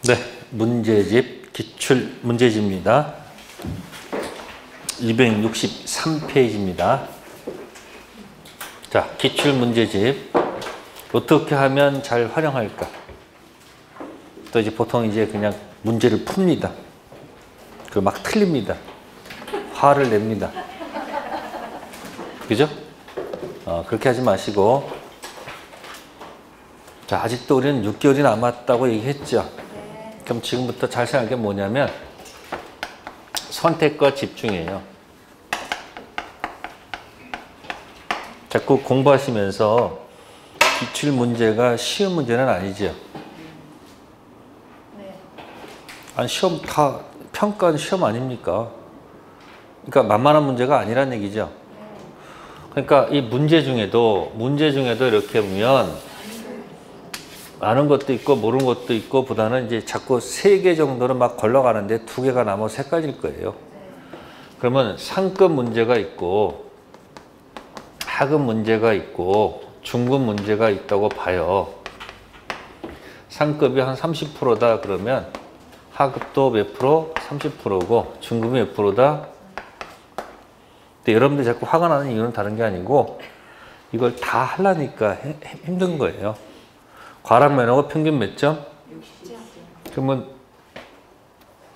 네, 문제집, 기출 문제집입니다. 263페이지입니다. 자, 기출 문제집. 어떻게 하면 잘 활용할까? 또 이제 보통 이제 그냥 문제를 풉니다. 그 막 틀립니다. 화를 냅니다. 그죠? 그렇게 하지 마시고. 자, 아직도 우리는 6개월이 남았다고 얘기했죠. 그럼 지금부터 잘 생각한 게 뭐냐면 선택과 집중이에요. 자꾸 공부하시면서 기출 문제가 쉬운 문제는 아니죠. 아니, 시험 다 평가는 시험 아닙니까? 그러니까 만만한 문제가 아니란 얘기죠. 그러니까 이 문제 중에도 이렇게 보면 아는 것도 있고 모르는 것도 있고 보다는 이제 자꾸 3개 정도는 막 걸러가는데 2개가 남아서 헷갈릴 거예요. 그러면 상급 문제가 있고 하급 문제가 있고 중급 문제가 있다고 봐요. 상급이 한 30%다 그러면 하급도 몇 프로? 30%고 중급이 몇 프로다? 근데 여러분들이 자꾸 화가 나는 이유는 다른 게 아니고 이걸 다 하려니까 힘든 거예요. 과락면허가 평균 몇 점? 60점. 그러면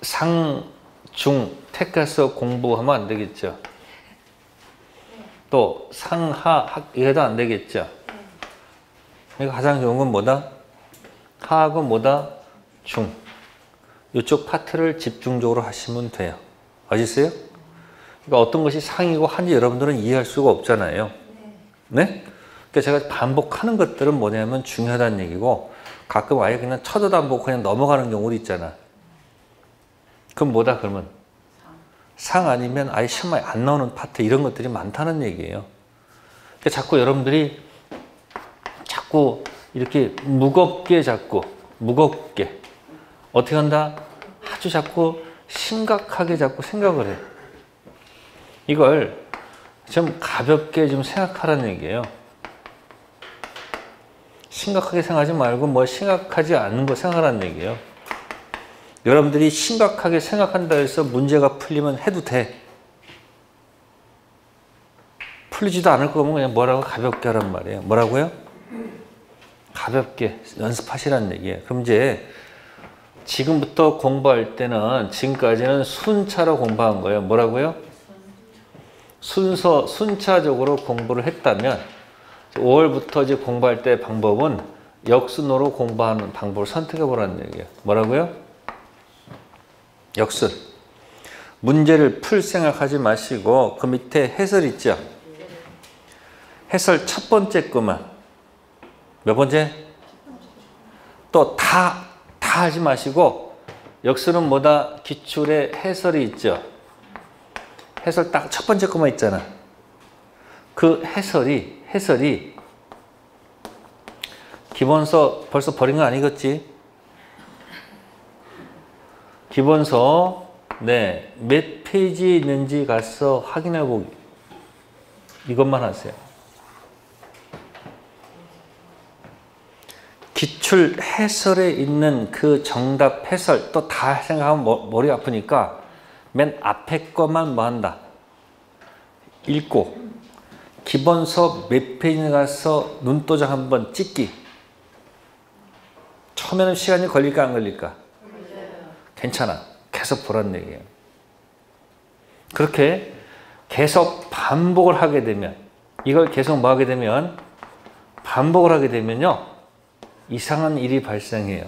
상, 중, 택해서 공부하면 안 되겠죠. 또 상, 하, 학 이래도 안 되겠죠. 그러니까 가장 좋은 건 뭐다? 하하고 뭐다? 중. 이쪽 파트를 집중적으로 하시면 돼요. 아시겠어요? 그러니까 어떤 것이 상이고 하인지 여러분들은 이해할 수가 없잖아요. 네? 그러니까 제가 반복하는 것들은 뭐냐면 중요하다는 얘기고 가끔 아예 그냥 쳐도 안 보고 그냥 넘어가는 경우도 있잖아. 그럼 뭐다 그러면? 상 아니면 아예 시험에 안 나오는 파트 이런 것들이 많다는 얘기예요. 그러니까 자꾸 여러분들이 자꾸 이렇게 무겁게 어떻게 한다? 아주 자꾸 심각하게 자꾸 생각을 해. 이걸 좀 가볍게 좀 생각하라는 얘기예요. 심각하게 생각하지 말고 뭐 심각하지 않은 거 생각하라는 얘기예요. 여러분들이 심각하게 생각한다 해서 문제가 풀리면 해도 돼. 풀리지도 않을 거면 그냥 뭐라고 가볍게 하란 말이에요. 뭐라고요? 가볍게 연습하시라는 얘기예요. 그럼 이제 지금부터 공부할 때는 지금까지는 순차로 공부한 거예요. 뭐라고요? 순차적으로 공부를 했다면 5월부터 이제 공부할 때 방법은 역순으로 공부하는 방법을 선택해 보라는 얘기예요. 뭐라고요? 역순. 문제를 풀 생각하지 마시고 그 밑에 해설 있죠? 해설 첫 번째 거만. 몇 번째? 또 다 하지 마시고 역순은 뭐다? 기출에 해설이 있죠? 해설 딱 첫 번째 거만 있잖아. 그 해설이 기본서 벌써 버린 거 아니겠지? 기본서 네, 몇 페이지 있는지 가서 확인해 보기. 이것만 하세요. 기출 해설에 있는 그 정답 해설 또 다 생각하면 머리 아프니까 맨 앞에 것만 뭐 한다? 읽고 기본서 몇 페이지 가서 눈도장 한번 찍기. 처음에는 시간이 걸릴까 안 걸릴까? 괜찮아. 계속 보라는 얘기예요. 그렇게 계속 반복을 하게 되면 이걸 계속 뭐 하게 되면 반복을 하게 되면요 이상한 일이 발생해요.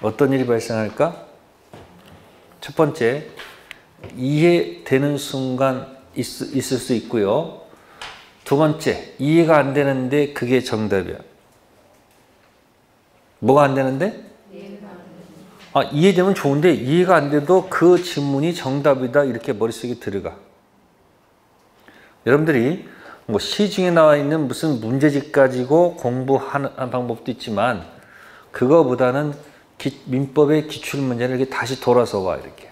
어떤 일이 발생할까? 첫 번째 이해되는 순간 있을 수 있고요. 두 번째, 이해가 안 되는데 그게 정답이야. 뭐가 안 되는데? 이해되면 좋은데 이해가 안 돼도 그 질문이 정답이다 이렇게 머릿속에 들어가. 여러분들이 뭐 시중에 나와 있는 무슨 문제집 가지고 공부하는 방법도 있지만 그거보다는 민법의 기출문제를 이렇게 다시 돌아서 와 이렇게.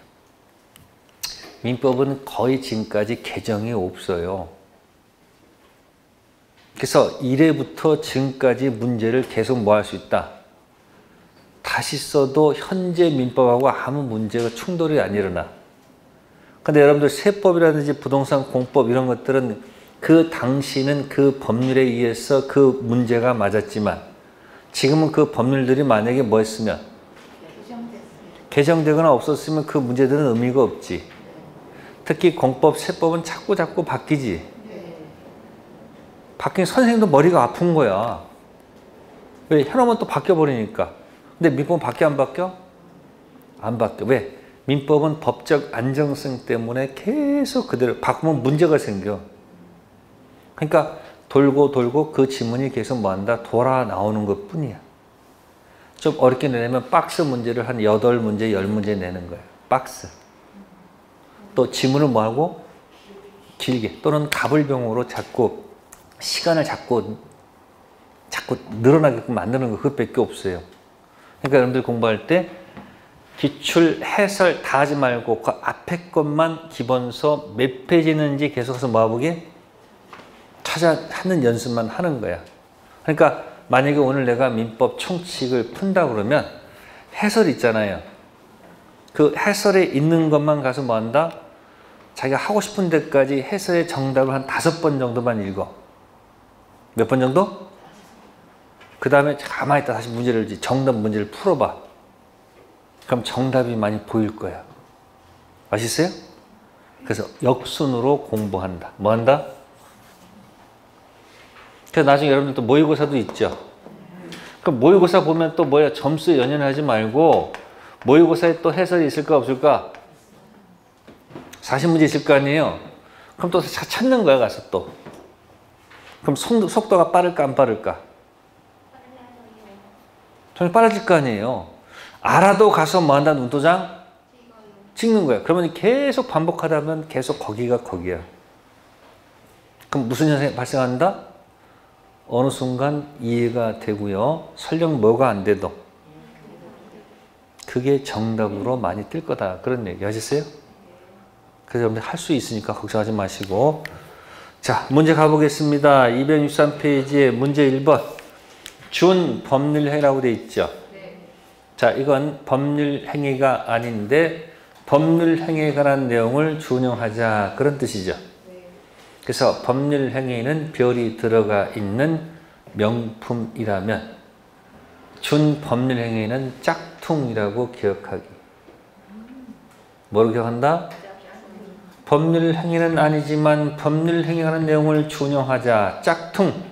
민법은 거의 지금까지 개정이 없어요. 그래서 1회부터 지금까지 문제를 계속 뭐 할 수 있다? 다시 써도 현재 민법하고 아무 문제가 충돌이 안 일어나. 근데 여러분들 세법이라든지 부동산 공법 이런 것들은 그 당시는 그 법률에 의해서 그 문제가 맞았지만 지금은 그 법률들이 만약에 뭐였으면 개정되거나 없었으면 그 문제들은 의미가 없지. 특히 공법, 세법은 자꾸 바뀌지. 바뀐 선생님도 머리가 아픈 거야. 왜? 해놓으면 또 바뀌어버리니까. 근데 민법은 바뀌어 안 바뀌어? 안 바뀌어. 왜? 민법은 법적 안정성 때문에 계속 그대로 바꾸면 문제가 생겨. 그러니까 돌고 그 지문이 계속 뭐한다? 돌아 나오는 것 뿐이야. 좀 어렵게 내면 박스 문제를 한 8문제, 10문제 내는 거예요. 박스. 또 지문을 뭐하고? 길게 또는 가불병으로 자꾸 시간을 자꾸 늘어나게끔 만드는 거 그것밖에 없어요. 그러니까 여러분들 공부할 때 기출, 해설 다 하지 말고 그 앞에 것만 기본서 몇 페이지 있는지 계속해서 모아보기 찾아 하는 연습만 하는 거야. 그러니까 만약에 오늘 내가 민법 총칙을 푼다 그러면 해설 있잖아요. 그 해설에 있는 것만 가서 뭐 한다? 자기가 하고 싶은 데까지 해설의 정답을 한 5번 정도만 읽어. 몇 번 정도? 그 다음에 가만히 있다 다시 문제를 정답 문제를 풀어봐. 그럼 정답이 많이 보일 거야. 아시겠어요? 그래서 역순으로 공부한다. 뭐 한다? 그래서 나중에 여러분들 또 모의고사도 있죠. 그럼 모의고사 보면 또 뭐야? 점수에 연연하지 말고 모의고사에 또 해설이 있을까 없을까? 40문제 있을 거 아니에요? 그럼 또 찾는 거야 가서 또. 그럼 속도가 빠를까 안 빠를까? 좀 빨라질 거 아니에요. 알아도 가서 뭐 한다? 눈도장? 찍는 거야. 그러면 계속 반복하다 보면 계속 거기가 거기야. 그럼 무슨 현상이 발생한다? 어느 순간 이해가 되고요. 설령 뭐가 안 돼도 그게 정답으로 많이 뜰 거다. 그런 얘기 하셨어요? 그래서 여러분들 할 수 있으니까 걱정하지 마시고. 자, 문제 가보겠습니다. 263페이지에 문제 1번. 준 법률행위라고 되어 있죠. 자, 이건 법률행위가 아닌데 법률행위에 관한 내용을 준용하자 그런 뜻이죠. 그래서 법률행위는 별이 들어가 있는 명품이라면 준 법률행위는 짝퉁이라고 기억하기. 뭐로 기억한다? 법률행위는 아니지만 법률행위에 관한 내용을 준용하자. 짝퉁.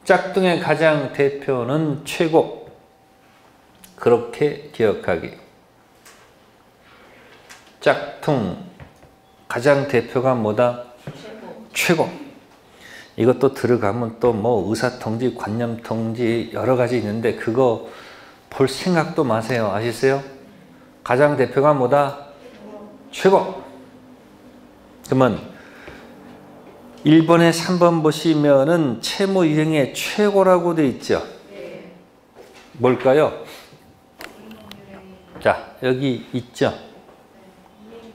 짝퉁의 가장 대표는 최고. 그렇게 기억하기. 짝퉁. 가장 대표가 뭐다? 최고. 이것도 들어가면 또 뭐 의사통지, 관념통지 여러 가지 있는데 그거 볼 생각도 마세요. 아시세요? 가장 대표가 뭐다? 최고. 그러면 1번에 3번 보시면은 채무이행의 최고라고 되어 있죠. 뭘까요? 자, 여기 있죠.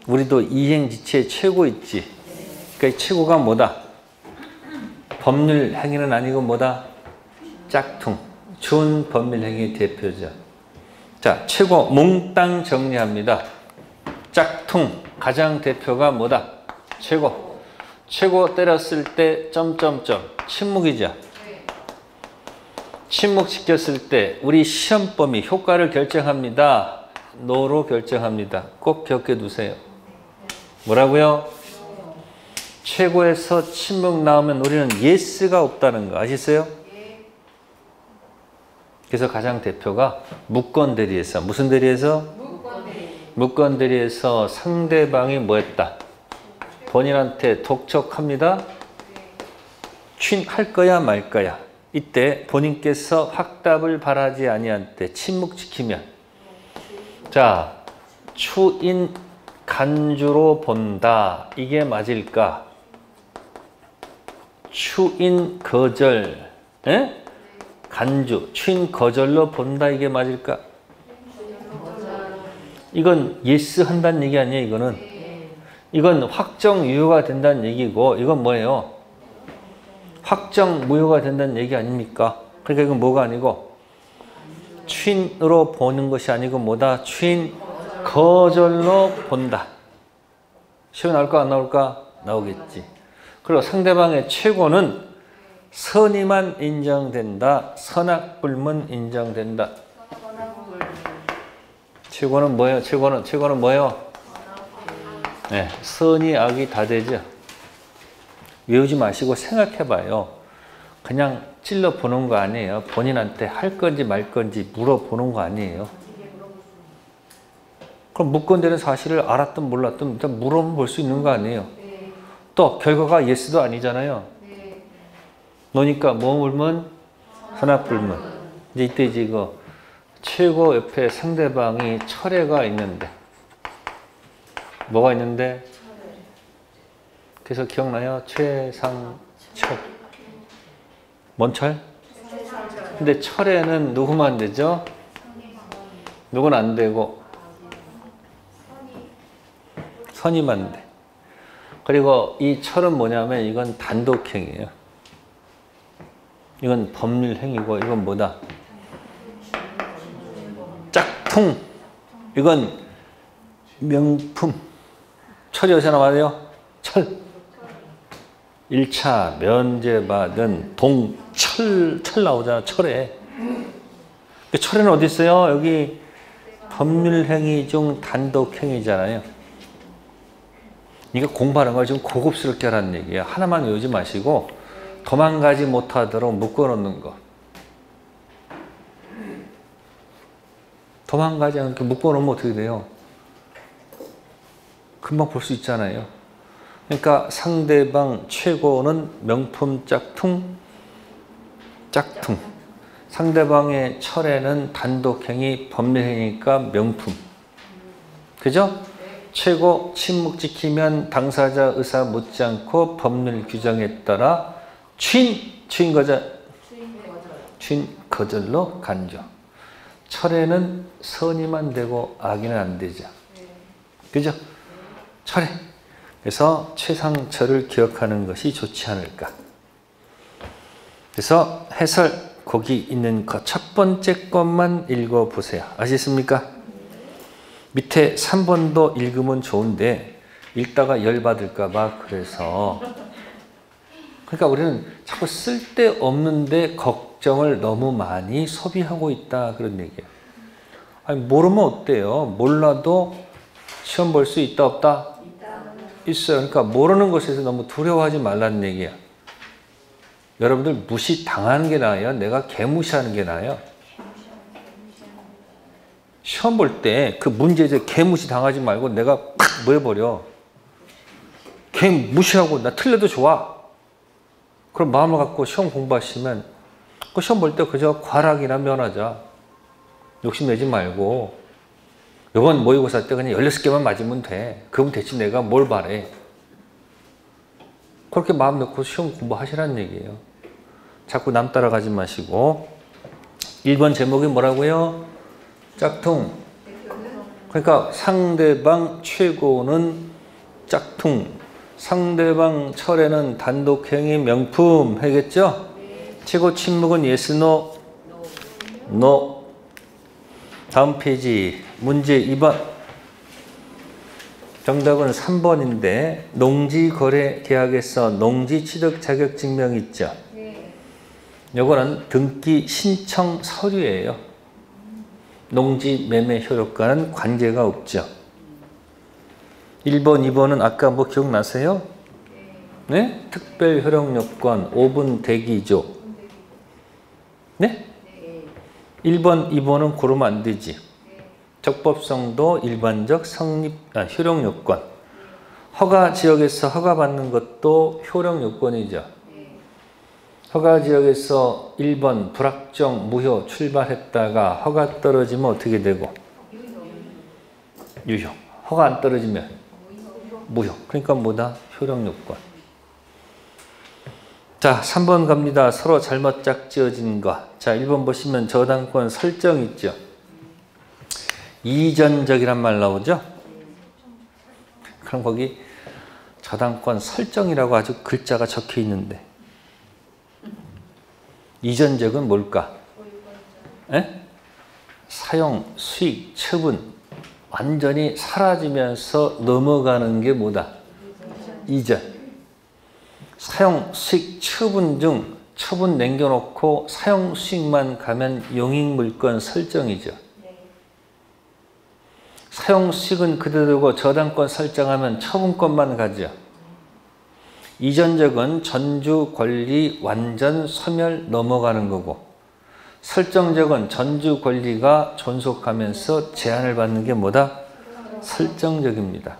우리도 이행지체 최고 있지. 그러니까 최고가 뭐다? 법률 행위는 아니고 뭐다? 짝퉁. 준 법률 행위의 대표죠. 자, 최고 몽땅 정리합니다. 짝퉁. 가장 대표가 뭐다? 최고. 최고 때렸을 때 점점점. 침묵이죠. 침묵시켰을 때 우리 시험범위 효과를 결정합니다. 노로 결정합니다. 꼭 기억해 두세요. 뭐라고요? 최고에서 침묵 나오면 우리는 예스가 없다는 거 아시세요? 그래서 가장 대표가 무권 대리에서 무슨 대리에서? 무권 대리에서 상대방이 뭐 했다? 본인한테 독촉합니다. 할 거야 말 거야. 이때 본인께서 확답을 바라지 아니한 때 침묵지키면 자, 추인 간주로 본다. 이게 맞을까? 추인 거절, 에? 간주, 추인 거절로 본다. 이게 맞을까? 이건 예스 한다는 얘기 아니에요. 이건 확정 유효가 된다는 얘기고 이건 뭐예요? 확정 무효가 된다는 얘기 아닙니까? 그러니까 이건 뭐가 아니고 취인으로 보는 것이 아니고 뭐다? 취인 거절로 본다. 시험 나올까 안 나올까? 나오겠지. 그리고 상대방의 최고는 선의만 인정된다. 선악불문 인정된다. 최고는 뭐예요? 최고는 뭐예요? 네, 선의 악이 다 되죠. 외우지 마시고 생각해봐요. 그냥 찔러 보는 거 아니에요. 본인한테 할 건지 말 건지 물어보는 거 아니에요. 그럼 묻건대는 사실을 알았든 몰랐든 일단 물어볼 수 있는 거 아니에요. 또 결과가 예스도 아니잖아요. 노니까 뭐 불문? 선악불문. 이제 이때 이거 최고 옆에 상대방이 철회가 있는데 뭐가 있는데? 그래서 기억나요? 최상철. 뭔 철? 근데 철에는 누구만 되죠? 누구는 안 되고 선의만 돼. 그리고 이 철은 뭐냐면 이건 단독행위예요. 이건 법률행위고 이건 뭐다? 짝퉁. 이건 명품. 철이 어디서 나와요? 철. 1차 면제받은 철 나오잖아. 철에. 철에는 어디 있어요? 여기 법률행위 중 단독행위잖아요. 이거 공부하는 걸 좀 고급스럽게 하라는 얘기야. 하나만 외우지 마시고 도망가지 못하도록 묶어놓는 거. 도망가지 않게 묶어놓으면 어떻게 돼요? 금방 볼 수 있잖아요. 그러니까 상대방 최고는 명품 짝퉁. 상대방의 철에는 단독행위, 법률행위니까 명품. 그죠? 최고 침묵 지키면 당사자 의사 묻지 않고 법률 규정에 따라 취인 거절로 간주. 철에는 선의만 되고 악의는 안 되죠. 그죠? 철회. 그래서 최상철을 기억하는 것이 좋지 않을까. 그래서 해설 거기 있는 것 첫 번째 것만 읽어보세요. 아시겠습니까? 밑에 3번도 읽으면 좋은데 읽다가 열받을까 봐 그래서 그러니까 우리는 자꾸 쓸데없는데 걱정을 너무 많이 소비하고 있다 그런 얘기예요. 아니 모르면 어때요? 몰라도 시험 볼 수 있다 없다? 있어요. 그러니까 모르는 것에서 너무 두려워하지 말라는 얘기야. 여러분들 무시 당하는 게 나아요? 내가 개무시하는 게 나아요? 시험 볼 때 그 문제제 개무시 당하지 말고 내가 팍 뭐 해버려. 개무시하고 나 틀려도 좋아. 그런 마음을 갖고 시험 공부하시면 그 시험 볼 때 그저 과락이나 면하자. 욕심내지 말고 이번 모의고사 때 그냥 16개만 맞으면 돼. 그럼 대체 내가 뭘 바래. 그렇게 마음 놓고 시험 공부하시라는 얘기예요. 자꾸 남 따라가지 마시고 1번 제목이 뭐라고요? 짝퉁. 그러니까 상대방 최고는 짝퉁. 상대방 철에는 단독행위 명품 하겠죠? 최고 침묵은 yes, no? no. 다음 페이지 문제 2번. 정답은 3번인데 농지거래계약에서 농지취득 자격증명 있죠? 요거는 등기 신청 서류예요. 농지 매매 효력과는 관계가 없죠. 1번, 2번은 아까 뭐 기억나세요? 네? 특별 효력 요건, 5분 대기조. 네? 1번, 2번은 고르면 안 되지. 적법성도 일반적 효력 요건. 허가 지역에서 허가받는 것도 효력 요건이죠. 허가 지역에서 1번 불확정 무효 출발했다가 허가 떨어지면 어떻게 되고? 유효. 허가 안 떨어지면 무효. 그러니까 뭐다? 효력 요건. 자, 3번 갑니다. 서로 잘못 짝지어진 거. 자, 1번 보시면 저당권 설정 있죠. 이전적이란 말 나오죠. 그럼 거기 저당권 설정이라고 아주 글자가 적혀 있는데 이전적은 뭘까? 에? 사용, 수익, 처분 완전히 사라지면서 넘어가는 게 뭐다? 이전. 사용, 수익, 처분 중 처분 남겨놓고 사용, 수익만 가면 용익물권 설정이죠. 사용, 수익은 그대로고 저당권 설정하면 처분권만 가죠. 이전적은 전주 권리 완전 소멸 넘어가는 거고, 설정적은 전주 권리가 존속하면서 제한을 받는 게 뭐다? 설정적입니다.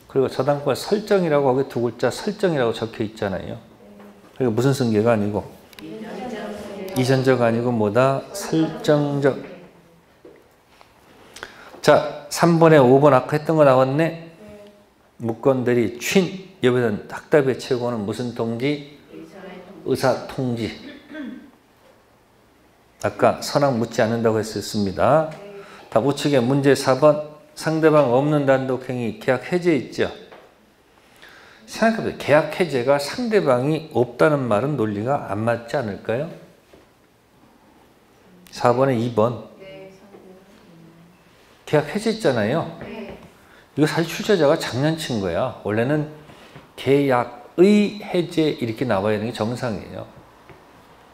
그리고 저당권 설정이라고 거기 두 글자 설정이라고 적혀 있잖아요. 그리고 무슨 승계가 아니고 이전적 아니고 뭐다? 설정적. 자, 3번에 5번 아까 했던 거 나왔네. 무건들이 춘 여기서 학답의 최고는 무슨 통지? 의사통지. 아까 선악 묻지 않는다고 했었습니다. 다 우측에 문제 4번 상대방 없는 단독행위 계약 해제 있죠. 생각해보세요. 계약 해제가 상대방이 없다는 말은 논리가 안 맞지 않을까요? 4번에 2번 계약 해제 있잖아요. 이거 사실 출제자가 장난친 거야. 원래는 계약의 해제 이렇게 나와야 되는 게 정상이에요.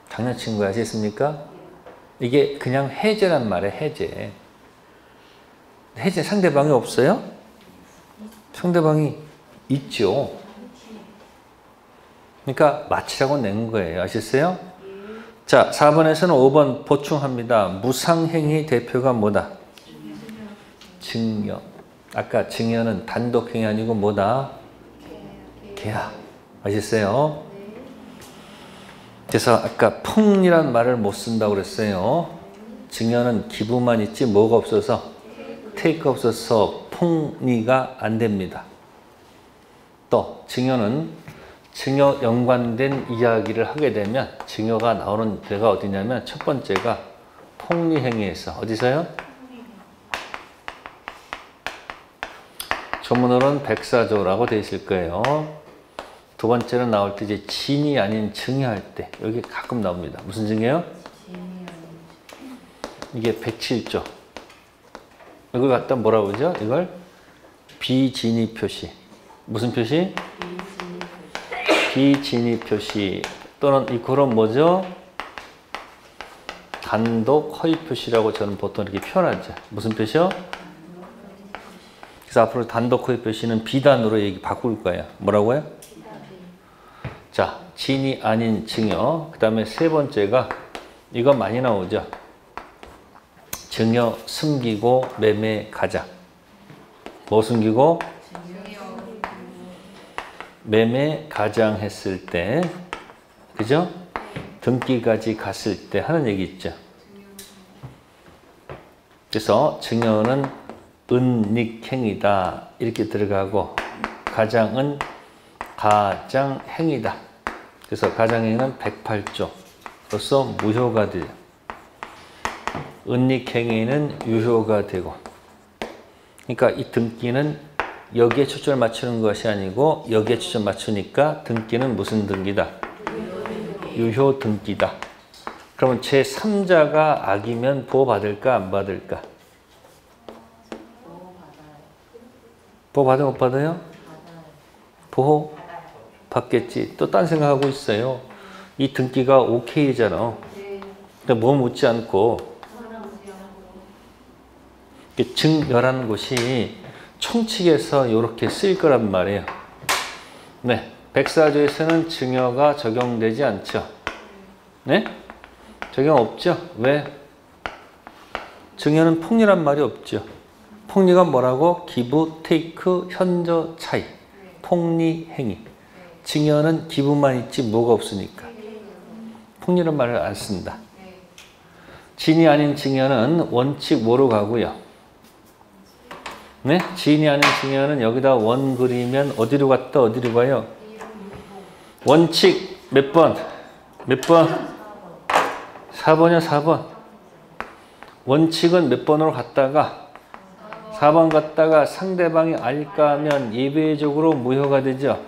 장난친 거 아시겠습니까? 이게 그냥 해제란 말이에요. 해제. 해제 상대방이 없어요? 상대방이 있죠. 그러니까 마치라고 낸 거예요. 아셨어요? 자, 4번에서는 5번 보충합니다. 무상행위 대표가 뭐다? 증여. 아까 증여는 단독행위 아니고 뭐다? 계약. 아셨어요? 그래서 아까 폭리란 말을 못 쓴다고 그랬어요. 증여는 기부만 있지 뭐가 없어서 테이크 없어서 폭리가 안 됩니다. 또 증여는 증여 연관된 이야기를 하게 되면 증여가 나오는 데가 어디냐면 첫 번째가 폭리행위에서 어디서요? 조문으로는 백사조라고 되어 있을 거예요. 두 번째는 나올 때 이제 진이 아닌 증여할 때 여기 가끔 나옵니다. 무슨 증여요? 이게 107조. 이걸 갖다 뭐라고 그러죠? 이걸 비진위 표시. 무슨 표시? 비진위 표시 또는 이거는 뭐죠? 단독 허위 표시라고 저는 보통 이렇게 표현하죠. 무슨 표시요? 그래서 앞으로 단독 허위 표시는 비단으로 얘기 바꿀 거예요. 뭐라고요? 자, 진이 아닌 증여. 그 다음에 세 번째가 이거 많이 나오죠. 증여 숨기고 매매 가장. 뭐 숨기고? 매매 가장 했을 때, 그죠? 등기까지 갔을 때 하는 얘기 있죠. 그래서 증여는 은닉행위다 이렇게 들어가고 가장은 가장행위다. 그래서 가장행위는 108조로서 무효가 돼요. 은닉행위는 유효가 되고. 그러니까 이 등기는 여기에 초점을 맞추는 것이 아니고 여기에 초점 맞추니까 등기는 무슨 등기다? 유효 등기다. 그러면 제3자가 악이면 보호받을까 안 받을까? 보호 받아요? 못 받아요? 보호 받겠지. 또 딴 생각하고 있어요. 이 등기가 오케이잖아. 근데 뭐 묻지 않고 증여라는 곳이 총칙에서 이렇게 쓰일 거란 말이에요. 네, 백사조에서는 증여가 적용되지 않죠. 네? 적용 없죠. 왜? 증여는 폭리란 말이 없죠. 폭리가 뭐라고? 기부, 테이크, 현저 차이. 폭리 행위. 증여는 기부만 있지 뭐가 없으니까. 폭리란 말을 안 쓴다. 진이 아닌 증여는 원칙 뭐로 가고요? 네? 진이 아닌 증여는 여기다 원 그리면 어디로 갔다 어디로 가요? 원칙 몇 번? 몇 번? 4번이요, 4번. 원칙은 몇 번으로 갔다가 4번 갔다가 상대방이 알까 하면 예외적으로 무효가 되죠.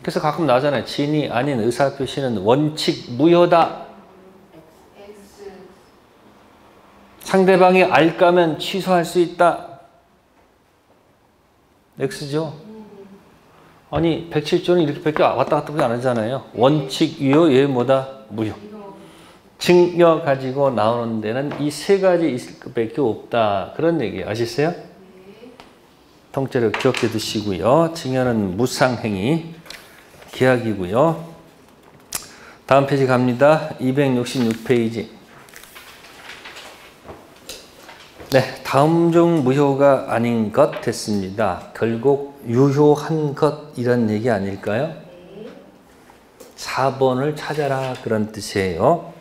그래서 가끔 나오잖아요. 진이 아닌 의사표시는 원칙 무효다. 상대방이 알까면 취소할 수 있다. X죠. 아니 107조는 이렇게밖에 왔다 갔다 안 하잖아요. 원칙, 유효, 얘 뭐다? 무효. 증여 가지고 나오는 데는 이 세 가지 있을 것밖에 없다. 그런 얘기 아시세요? 통째로 기억해 두시고요. 증여는 무상행위, 계약이고요. 다음 페이지 갑니다. 266페이지. 네, 다음 중 무효가 아닌 것 됐습니다. 결국 유효한 것 이런 얘기 아닐까요? 4번을 찾아라 그런 뜻이에요.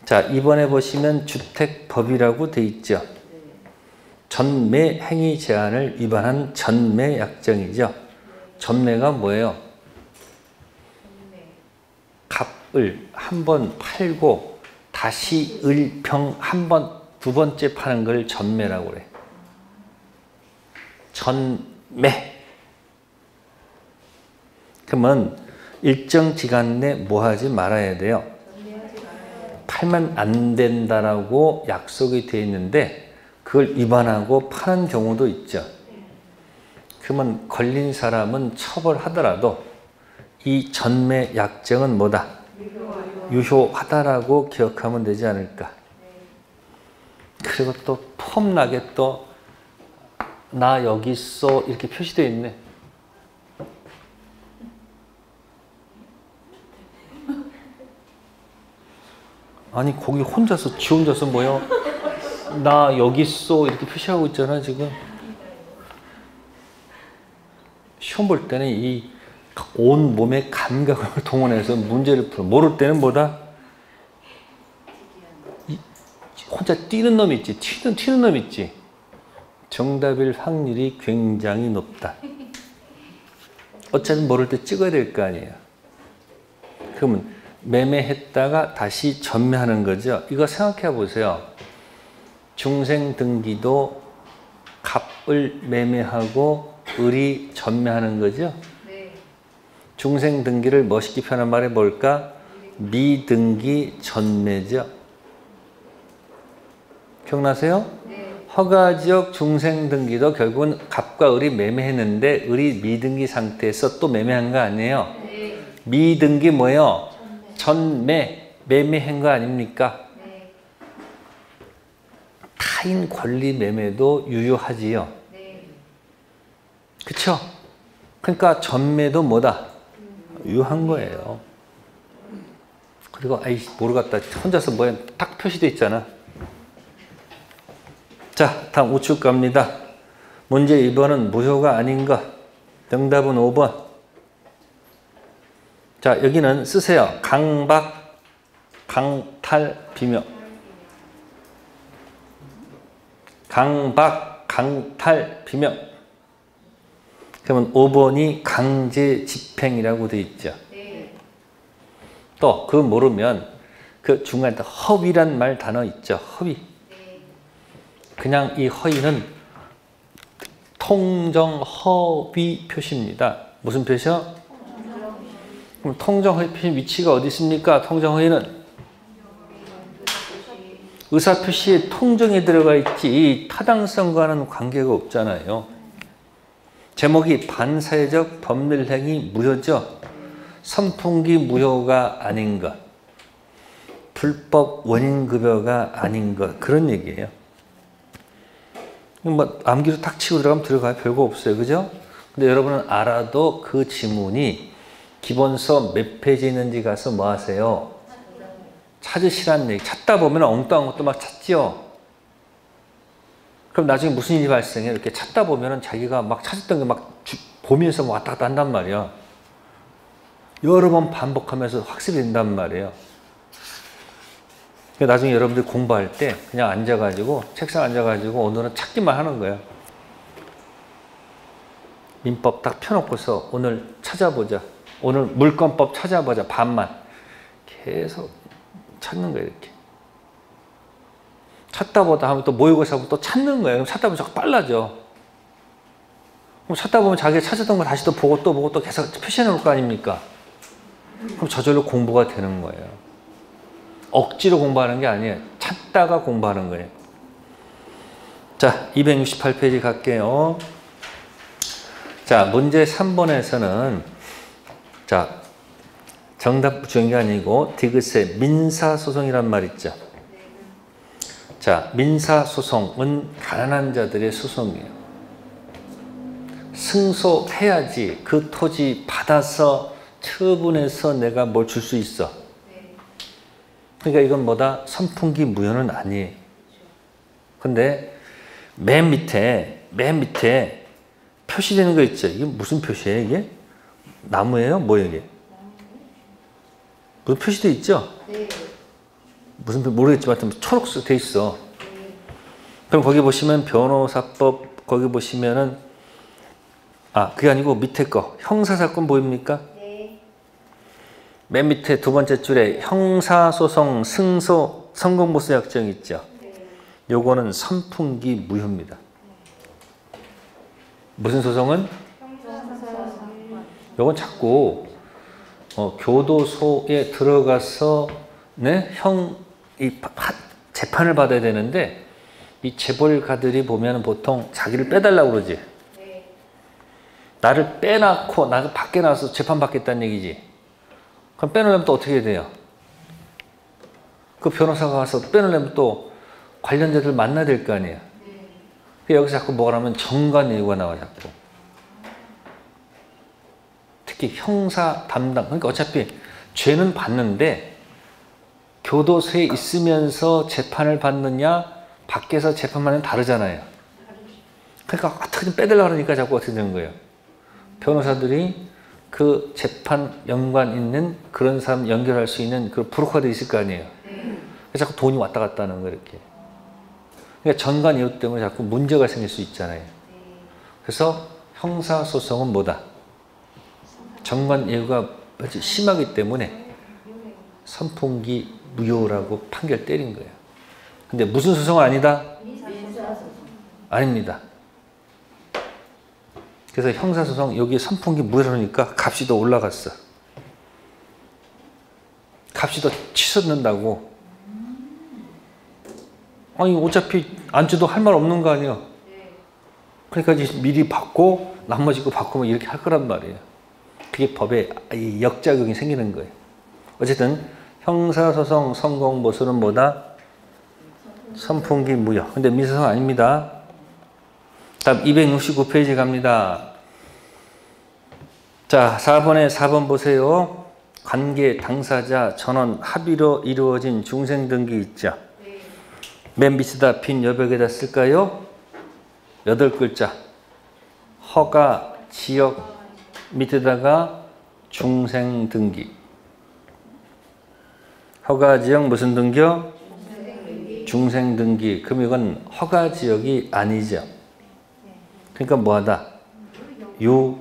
자, 2번에 보시면 주택법이라고 돼 있죠. 전매 행위 제한을 위반한 전매 약정이죠. 전매가 뭐예요? 값을 한 번 팔고 다시 을평 한 번 두 번째 파는 걸 전매라고 그래. 전매. 그러면 일정 기간 내 뭐 하지 말아야 돼요? 팔면 안 된다라고 약속이 되어 있는데 그걸 위반하고 파는 경우도 있죠. 그러면 걸린 사람은 처벌하더라도 이 전매 약정은 뭐다? 유효하다라고 기억하면 되지 않을까. 그리고 또 폼나게 또 나 여기 있어 이렇게 표시되어 있네. 아니 거기 혼자서 지 혼자서 뭐요? 나 여기 있어 이렇게 표시하고 있잖아 지금. 시험 볼 때는 이 온 몸의 감각을 동원해서 문제를 풀어. 모를 때는 뭐다? 혼자 뛰는 놈 있지. 튀는 놈 있지. 정답일 확률이 굉장히 높다. 어차피 모를 때 찍어야 될 거 아니에요. 그러면 매매했다가 다시 전매하는 거죠. 이거 생각해 보세요. 중생등기도 갑을 매매하고 을이 전매하는 거죠. 중생등기를 멋있게 표현한 말이 뭘까? 미등기 전매죠. 기억나세요? 허가지역 중생등기도 결국은 갑과 을이 매매했는데 을이 미등기 상태에서 또 매매한 거 아니에요? 미등기 뭐예요? 전매, 매매한 거 아닙니까? 타인 권리 매매도 유효하지요. 그쵸? 그러니까 전매도 뭐다? 유효한 거예요. 그리고 아이 모르겠다. 혼자서 뭐야 딱 표시되어 있잖아. 자, 다음 우측 갑니다. 문제 2번은 무효가 아닌 것. 정답은 5번. 자, 여기는 쓰세요. 강박, 강탈, 비명. 강박, 강탈, 비명. 그러면 5번이 강제 집행이라고 되어 있죠. 또 그거 모르면 그 중간에 허위란 말 단어 있죠. 허위. 그냥 이 허위는 통정 허위 표시입니다. 무슨 표시요? 그럼 통정 허위 표시 위치가 어디 있습니까? 통정 허위는 의사 표시에 통정이 들어가 있지 타당성과는 관계가 없잖아요. 제목이 반사회적 법률 행위 무효죠. 선풍기 무효가 아닌 것, 불법 원인급여가 아닌 것, 그런 얘기예요. 뭐 암기로 탁 치고 들어가면 들어가요. 별거 없어요. 그죠? 근데 여러분은 알아도 그 지문이 기본서 몇 페이지 있는지 가서 뭐 하세요? 찾으시라는 얘기. 찾다 보면 엉뚱한 것도 막 찾지요. 그럼 나중에 무슨 일이 발생해? 이렇게 찾다 보면은 자기가 막 찾았던 게 막 보면서 왔다 갔다 한단 말이야. 여러 번 반복하면서 학습이 된단 말이에요. 나중에 여러분들이 공부할 때 그냥 앉아가지고 책상 앉아가지고 오늘은 찾기만 하는 거예요. 민법 딱 펴놓고서 오늘 찾아보자. 오늘 물권법 찾아보자. 반만. 계속 찾는 거예요. 이렇게. 찾다 보다 하면 또 모의고사 하고 또 찾는 거예요. 찾다 보면 자꾸 빨라져. 그럼 찾다 보면 자기가 찾았던 거 다시 또 보고 또 계속 표시해 놓을 거 아닙니까? 그럼 저절로 공부가 되는 거예요. 억지로 공부하는 게 아니에요. 찾다가 공부하는 거예요. 자, 268페이지 갈게요. 자, 문제 3번에서는 자, 정답 중요한 게 아니고 디귿의 민사소송이란 말 있죠. 자, 민사소송은 가난한 자들의 소송이에요. 승소해야지 그 토지 받아서 처분해서 내가 뭘 줄 수 있어. 그러니까 이건 뭐다? 선풍기 무효는 아니에요. 근데 맨 밑에 표시되는 거 있죠. 이게 무슨 표시예요, 이게? 나무예요? 뭐예요, 이게? 무슨 표시돼 있죠? 네. 무슨 모르겠지만 초록색 돼 있어. 그럼 거기 보시면 변호사법 거기 보시면은 그게 아니고 밑에 거 형사사건 보입니까? 네. 맨 밑에 두 번째 줄에 형사소송 승소 성공보수 약정 있죠? 네. 요거는 선풍기 무효입니다. 무슨 소송은? 요건 자꾸 교도소에 들어가서 재판을 받아야 되는데 이 재벌가들이 보면 보통 자기를 빼달라고 그러지. 네. 나를 빼놓고 나가 밖에 나와서 재판 받겠다는 얘기지. 그럼 빼놓으려면 또 어떻게 해야 돼요? 그 변호사가 와서 빼놓으려면 또 관련자들 만나야 될 거 아니에요. 네. 여기서 자꾸 뭐가 나오면 정관 예우가 나와 자꾸. 특히 형사 담당, 그러니까 어차피 죄는 받는데 교도소에 있으면서 재판을 받느냐 밖에서 재판만은 다르잖아요. 그러니까 어떻게든 빼달라고 하니까 자꾸 어떻게 되는 거예요. 변호사들이 그 재판 연관 있는 그런 사람 연결할 수 있는 그 브로커들이 있을 거 아니에요. 그래서 자꾸 돈이 왔다 갔다 하는 거예요, 이렇게. 그러니까 전관 이유 때문에 자꾸 문제가 생길 수 있잖아요. 그래서 형사소송은 뭐다? 정관 예우가 아주 심하기 때문에 선풍기 무효라고 판결 때린 거예요. 근데 무슨 소송은 아니다? 아닙니다. 그래서 형사소송 여기 선풍기 무효라니까 값이 더 올라갔어. 값이 더 치솟는다고. 아니 어차피 안 줘도 할 말 없는 거 아니에요. 그러니까 이제 미리 받고 나머지 거 바꾸면 이렇게 할 거란 말이에요. 그게 법에 역작용이 생기는 거예요. 어쨌든 형사소송 성공보수는 뭐다? 선풍기 무효. 근데 민사소송 아닙니다. 다음 269페이지 갑니다. 자, 4번 보세요. 관계 당사자 전원 합의로 이루어진 중생등기 있죠. 맨 밑에다 빈 여백에다 쓸까요? 8글자. 허가 지역 밑에다가 중생등기. 허가지역 무슨 등기요? 중생등기. 그럼 이건 허가지역이 아니죠. 그러니까 뭐하다? 유효.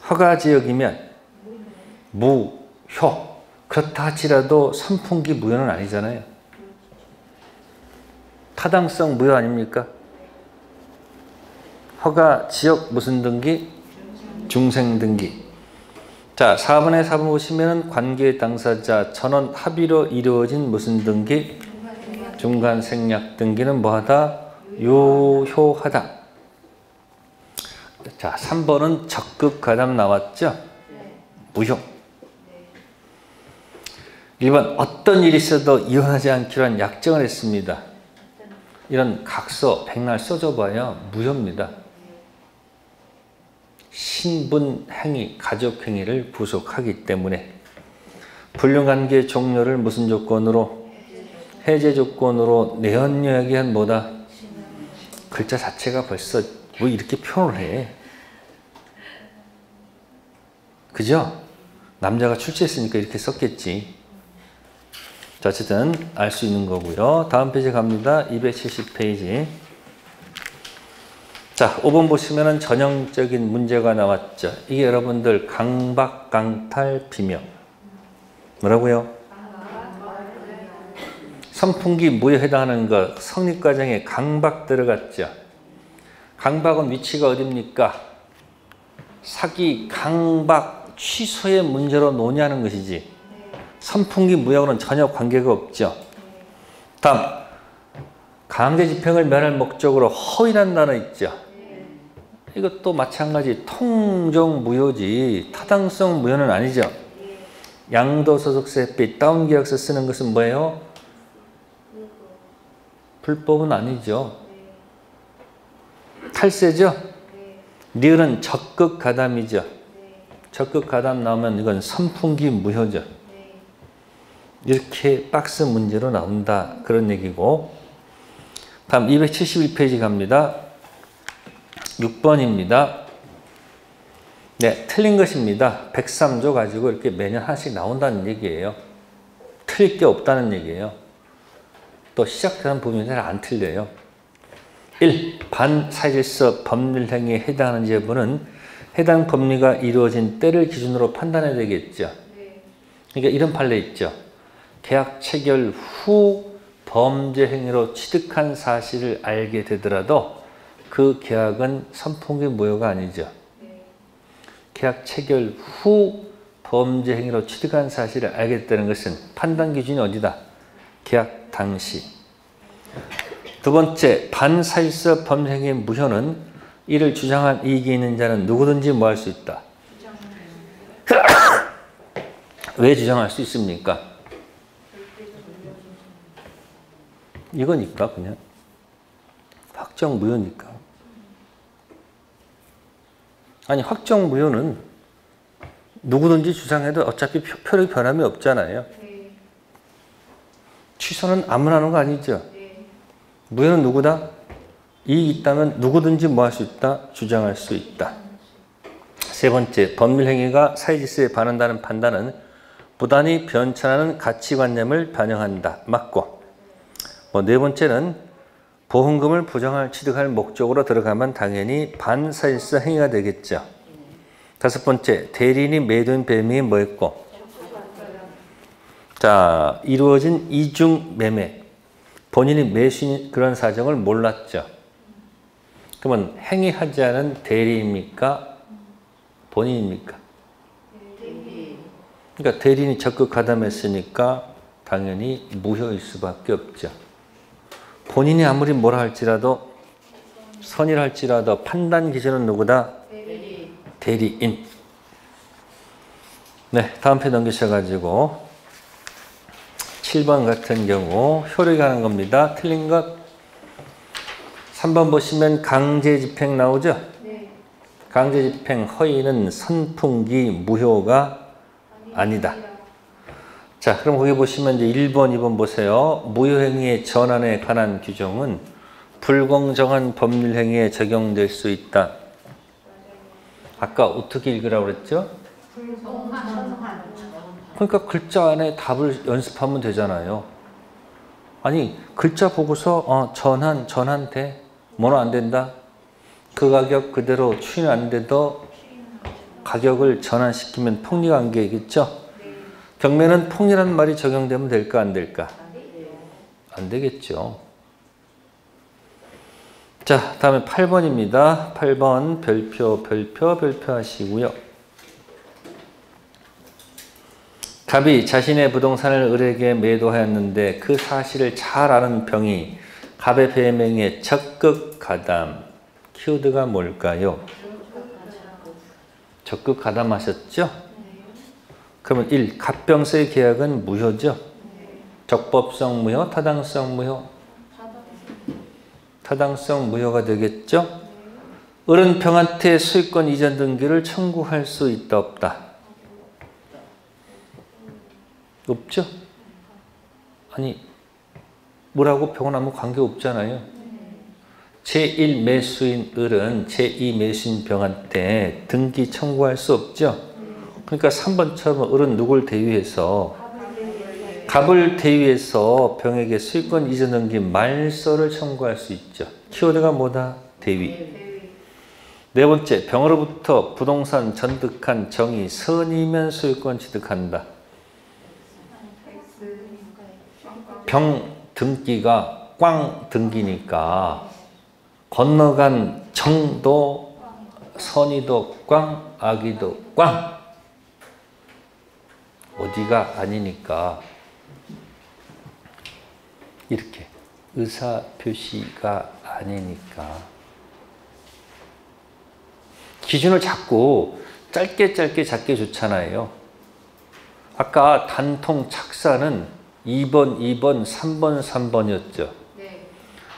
허가지역이면 무효. 그렇다 할지라도 선풍기 무효는 아니잖아요. 타당성 무효 아닙니까? 허가지역 무슨 등기? 중생등기. 자, 4번에 4번 보시면 관계 당사자 전원 합의로 이루어진 무슨 등기? 중간생략 등기는 뭐하다? 유효하다. 자, 3번은 적극 가담 나왔죠? 무효. 1번 어떤 일이 있어도 이혼하지 않기로 한 약정을 했습니다. 이런 각서, 백날 써줘봐야 무효입니다. 신분행위, 가족행위를 부속하기 때문에 불륜관계 종료를 무슨 조건으로? 해제 조건으로 내연여약이한 뭐다? 글자 자체가 벌써 뭐 이렇게 표현을 해. 그죠? 남자가 출제했으니까 이렇게 썼겠지. 자, 어쨌든 알 수 있는 거고요. 다음 페이지 갑니다. 270페이지. 자, 5번 보시면은 전형적인 문제가 나왔죠. 이게 여러분들 강박, 강탈, 비명. 뭐라고요? 선풍기 무효에 해당하는 것, 성립과정에 강박 들어갔죠. 강박은 위치가 어딥니까? 사기, 강박, 취소의 문제로 논의하는 것이지 선풍기 무효하고는 전혀 관계가 없죠. 다음, 강제 집행을 면할 목적으로 허위란 단어 있죠. 이것도 마찬가지 통정 무효지 타당성 무효는 아니죠. 양도소득세 다운 계약서 쓰는 것은 뭐예요? 불법은 아니죠. 탈세죠. 니은은 적극 가담이죠. 적극 가담 나오면 이건 선풍기 무효죠. 이렇게 박스 문제로 나온다 그런 얘기고, 다음 271페이지 갑니다. 6번입니다. 네, 틀린 것입니다. 103조 가지고 이렇게 매년 하나씩 나온다는 얘기예요. 틀릴 게 없다는 얘기예요. 또 시작되는 부분이 잘 안 틀려요. 1. 반사실서 법률행위에 해당하는 여부는 해당 법리가 이루어진 때를 기준으로 판단해야 되겠죠. 그러니까 이런 판례 있죠. 계약 체결 후 범죄 행위로 취득한 사실을 알게 되더라도 그 계약은 선풍기 무효가 아니죠. 계약 체결 후 범죄 행위로 취득한 사실을 알게 됐다는 것은 판단 기준이 어디다? 계약 당시. 두 번째, 반사실서 범죄 행위의 무효는 이를 주장한 이익이 있는 자는 누구든지 뭐 할 수 있다. 왜 주장할 수 있습니까? 이거니까 그냥 확정 무효니까. 아니 확정 무효는 누구든지 주장해도 어차피 표력이 변함이 없잖아요. 취소는 아무나 하는 거 아니죠. 무효는 누구다? 이익이 있다면 누구든지 뭐 할 수 있다? 주장할 수 있다. 세 번째, 법률행위가 사회질서에 반한다는 판단은 부단히 변천하는 가치관념을 반영한다. 맞고. 네 번째는 보험금을 부정할 취득할 목적으로 들어가면 당연히 반사실서 행위가 되겠죠. 다섯 번째, 대리인이 매도인 배명이 뭐였고? 자, 이루어진 이중 매매. 본인이 매수인 그런 사정을 몰랐죠. 그러면 행위하지 않은 대리입니까? 본인입니까? 그러니까 대리인이 적극 가담했으니까 당연히 무효일 수밖에 없죠. 본인이 아무리 뭐라 할지라도 선이라 할지라도 판단 기준은 누구다? 대리인. 네, 다음 페이지 넘기셔가지고 7번 같은 경우 효력이 가는 겁니다. 틀린 것 3번 보시면 강제 집행 나오죠? 강제 집행 허위는 선풍기 무효가 아니다. 자, 그럼 거기 보시면 이제 1번, 2번 보세요. 무효행위의 전환에 관한 규정은 불공정한 법률행위에 적용될 수 있다. 아까 어떻게 읽으라고 그랬죠? 그러니까 글자 안에 답을 연습하면 되잖아요. 아니, 글자 보고서 전환 돼? 뭐는 안 된다? 그 가격 그대로 추인 안 돼도 가격을 전환시키면 폭리관계겠죠? 경매는 폭리란 말이 적용되면 될까 안 될까? 안 되겠죠. 자, 다음에 8번입니다. 8번 별표 하시고요. 갑이 자신의 부동산을 을에게 매도하였는데 그 사실을 잘 아는 병이 갑의 배명에 적극 가담. 키워드가 뭘까요? 적극 가담하셨죠? 그러면 1. 갑병서의 계약은 무효죠? 적법성 무효, 타당성 무효? 타당성 무효가 되겠죠? 을은 병한테 소유권 이전 등기를 청구할 수 있다 없다? 없죠? 아니 뭐라고 병은 아무 관계 없잖아요. 제1 매수인 을은 제2 매수인 병한테 등기 청구할 수 없죠? 그러니까 3번처럼 을은 누굴 대위해서? 갑을 대위해서 병에게 소유권 이전 등기 말소를 청구할 수 있죠. 키워드가 뭐다? 대위. 네 번째, 병으로부터 부동산 전득한 정의 선이면 소유권 취득한다. 병 등기가 꽝 등기니까 건너간 정도 선이도 꽝, 악이도 꽝. 어디가 아니니까 이렇게 의사 표시가 아니니까. 기준을 자꾸 짧게 좋잖아요. 아까 단통 착사는 2번, 2번, 3번, 3번이었죠. 네.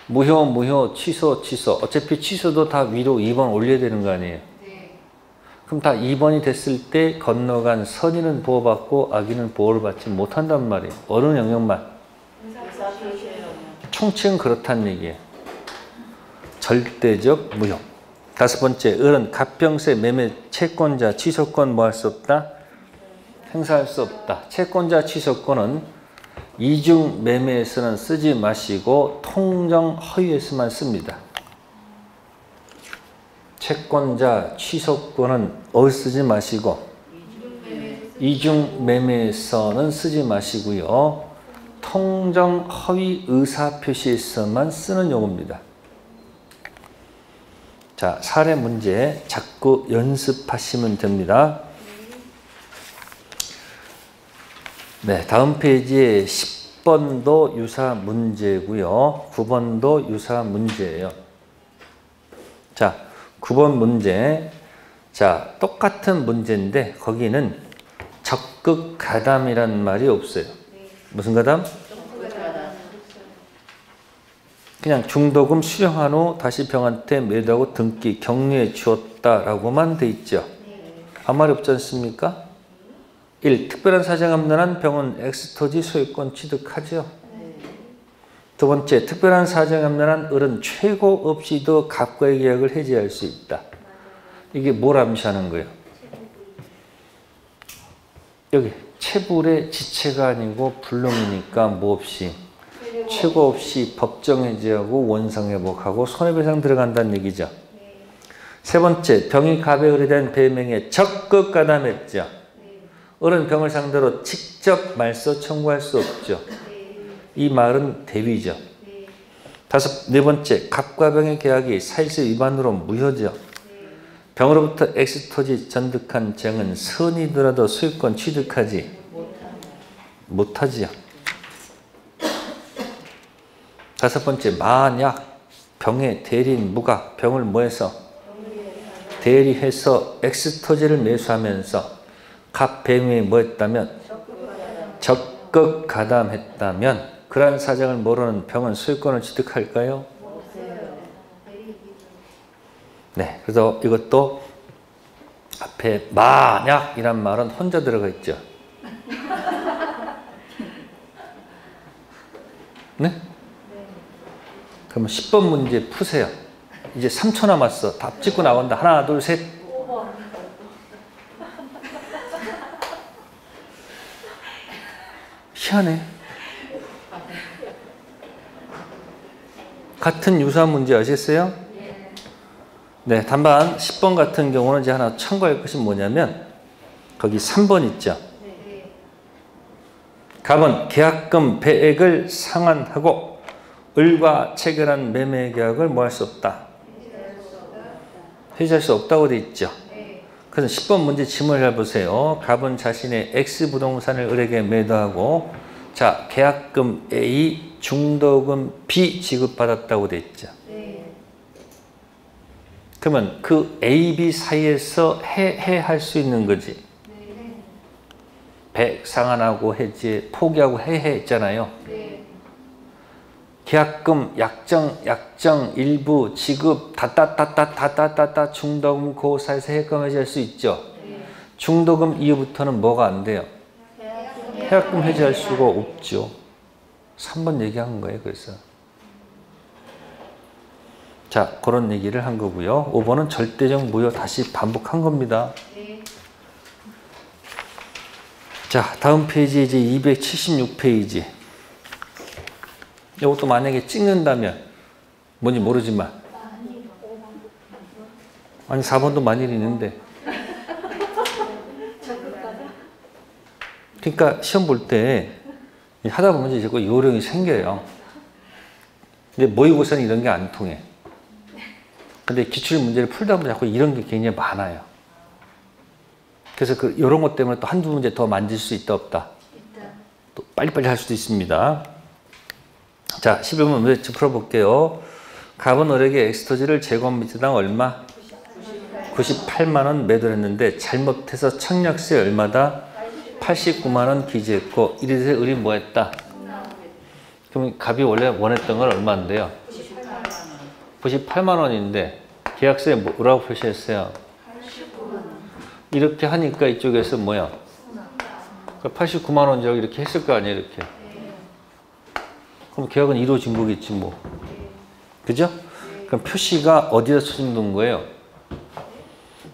무효, 취소. 어차피 취소도 다 위로 2번 올려야 되는 거 아니에요. 네. 그럼 다 2번이 됐을 때 건너간 선의는 보호받고 악의는 보호를 받지 못한단 말이에요. 어느 영역만? 총칙은 그렇다는 얘기예요. 절대적 무효. 다섯 번째, 을은 갑병세 매매 채권자 취소권 뭐 할 수 없다? 행사할 수 없다. 채권자 취소권은 이중 매매에서는 쓰지 마시고 통정 허위에서만 씁니다. 채권자 취소권은 어디 쓰지 마시고 이중 매매에서는 쓰지 마시고요. 통정 허위 의사 표시에서만 쓰는 용어입니다. 자, 사례 문제 자꾸 연습하시면 됩니다. 네, 다음 페이지에 10번도 유사 문제고요. 9번도 유사 문제예요. 자, 9번 문제. 자, 똑같은 문제인데 거기는 적극 가담이란 말이 없어요. 무슨 가담? 그냥 중도금 수령한 후 다시 병한테 매도하고 등기 격리해 주었다라고만 돼 있죠. 아무 말이 없지 않습니까? 1. 특별한 사정 없는 한 병은 엑스토지 소유권 취득하죠. 두 번째, 특별한 사정 없는 한 을은 최고 없이도 갑과의 계약을 해지할 수 있다. 이게 뭘 암시하는 거예요? 여기 체불의 지체가 아니고 불능이니까 뭐 없이 최고 없이 법정 해지하고 원상 회복하고 손해배상 들어간다는 얘기죠. 세 번째, 병이 갑에 의뢰된 배명에 적극 가담했죠. 을은 병을 상대로 직접 말소 청구할 수 없죠. 이 말은 대위죠. 네 번째, 갑과 병의 계약이 사실세 위반으로 무효죠. 병으로부터 엑스토지 전득한 정은 선이더라도 소유권 취득하지 못하지요. 다섯 번째, 만약 병의 대리인 무가 병을 뭐해서 대리해서 엑스토지를 매수하면서 갑 배명에 뭐했다면 적극 가담했다면 그러한 사정을 모르는 병은 소유권을 취득할까요? 네, 그래서 이것도 앞에 만약이란 말은 혼자 들어가 있죠. 네? 그러면 10번 문제 푸세요. 이제 3초 남았어. 답 찍고 나온다. 하나, 둘, 셋. 희한해. 같은 유사 문제 아셨어요? 네, 단반 10번 같은 경우는 이제 하나 참고할 것이 뭐냐면 거기 3번 있죠. 갑은 계약금 배액을 상환하고 을과 체결한 매매 계약을 뭐 할 수 없다? 해지할 수 없다고 돼 있죠. 그래서 10번 문제 지문을 잘 보세요. 갑은 자신의 X 부동산을 을에게 매도하고 자, 계약금 A, 중도금 B 지급받았다고 돼 있죠. 그러면 그 A, B 사이에서 해할 수 있는 거지. 배액 상환하고 해지, 포기하고 했잖아요. 계약금, 약정, 일부, 지급, 다따따따 중도금 그 사이에서 해약금 해지할 수 있죠. 중도금 이후부터는 뭐가 안 돼요? 해약금 해지할 수가 없죠. 3번 얘기한 거예요. 그래서 자, 그런 얘기를 한 거고요. 5번은 절대적 무효 다시 반복한 겁니다. 자, 다음 페이지 이제 276페이지. 이것도 만약에 찍는다면 뭔지 모르지만 아니 4번도 만일이 있는데 그러니까 시험 볼 때 하다 보면 이제 자꾸 요령이 생겨요. 근데 모의고사는 이런 게 안 통해. 근데 기출 문제를 풀다 보면 자꾸 이런 게 굉장히 많아요. 그래서 이런 것 때문에 또 한두 문제 더 만질 수 있다 없다? 또 빨리빨리 할 수도 있습니다. 자, 11번 문제 풀어볼게요. 갑은 을에게 엑스토지를 제곱미터당 얼마? 98만 원 매도를 했는데 잘못해서 청약세 얼마다? 89만 원 기재했고 이래 돼서 을이 뭐 했다? 그럼 갑이 원래 원했던 건 얼마인데요? 98만 원인데 계약서에 뭐라고 표시했어요? 이렇게 하니까 이쪽에서 뭐야? 89만 원이라고 이렇게 했을 거 아니에요, 이렇게. 그럼 계약은 이루어진 거겠지 뭐. 그죠? 그럼 표시가 어디다 처진둔 거예요?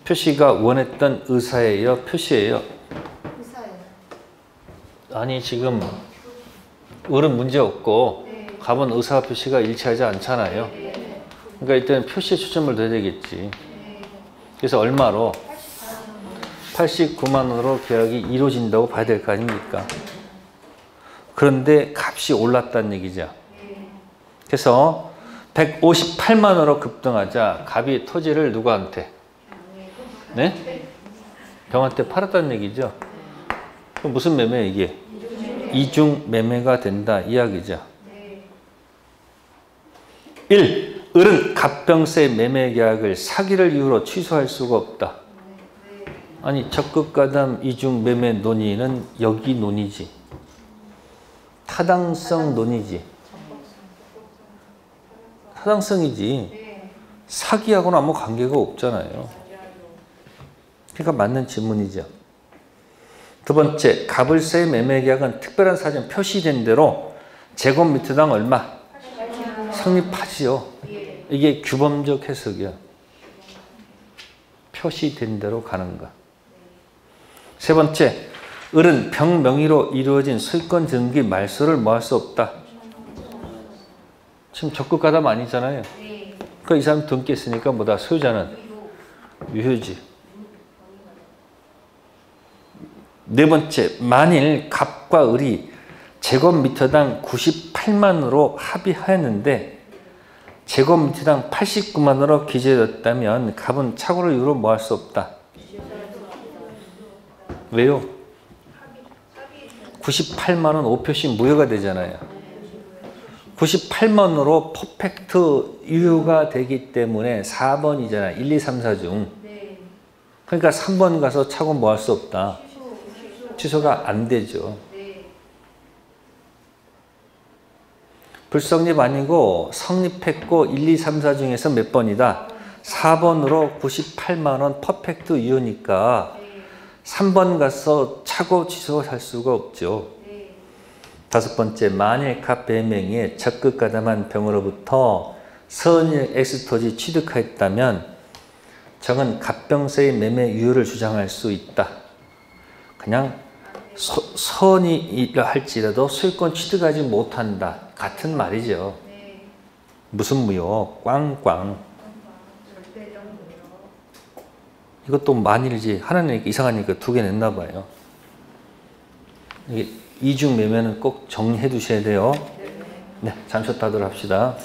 표시가 원했던 의사예요? 표시예요? 의사예요. 아니 지금 을은 문제 없고 갑은 의사 표시가 일치하지 않잖아요. 그러니까 일단 표시에 초점을 둬야 되겠지. 그래서 얼마로? 89만 원으로 계약이 이루어진다고 봐야 될 거 아닙니까? 그런데 값이 올랐다는 얘기죠. 그래서 158만 원으로 급등하자 갑이 토지를 누구한테? 네? 병한테 팔았다는 얘기죠. 그럼 무슨 매매야 이게? 이중 매매가 된다 이야기죠. 1. 을은 갑병세 매매 계약을 사기를 이유로 취소할 수가 없다. 아니 적극가담 이중 매매 논의는 여기 논의지. 타당성 논의지. 타당성이지. 사기하고는 아무 관계가 없잖아요. 그러니까 맞는 질문이죠. 두 번째, 갑을세 매매 계약은 특별한 사정 표시된 대로 제곱미터당 얼마? 성립하지요. 이게 규범적 해석이야. 표시된 대로 가는 거. 세 번째, 을은 병 명의로 이루어진 소유권 등기 말소를 뭐 할 수 없다. 지금 적극가담 아니잖아요. 그러니까 이 사람 등기했으니까 뭐다? 소유자는 유효지. 네 번째, 만일 갑과 을이 제곱미터당 98만으로 합의하였는데 제곱미터당 89만으로 기재되었다면 갑은 착오를 이유로 뭐 할 수 없다. 왜요? 98만원 5표시 무효가 되잖아요. 98만원으로 퍼펙트 유효가 되기 때문에 4번이잖아. 1, 2, 3, 4 중. 그러니까 3번 가서 착오 뭐 할 수 없다. 취소가 안 되죠. 불성립 아니고 성립했고 1, 2, 3, 4 중에서 몇 번이다? 4번으로 98만원 퍼펙트 유효니까 3번 가서 착오 취소할 수가 없죠. 다섯 번째, 만일 갑 배명에 적극 가담한 병으로부터 선의 엑스토지 취득하였다면 적은 갑병세의 매매 유효를 주장할 수 있다. 그냥 선이 할지라도 소유권 취득하지 못한다. 같은 말이죠. 무슨 무효? 꽝꽝. 이것도 만일이지. 하나는 이상하니까 두 개 냈나 봐요. 이게 이중 매매는 꼭 정리해 두셔야 돼요. 네, 잠시 후에 하도록 합시다.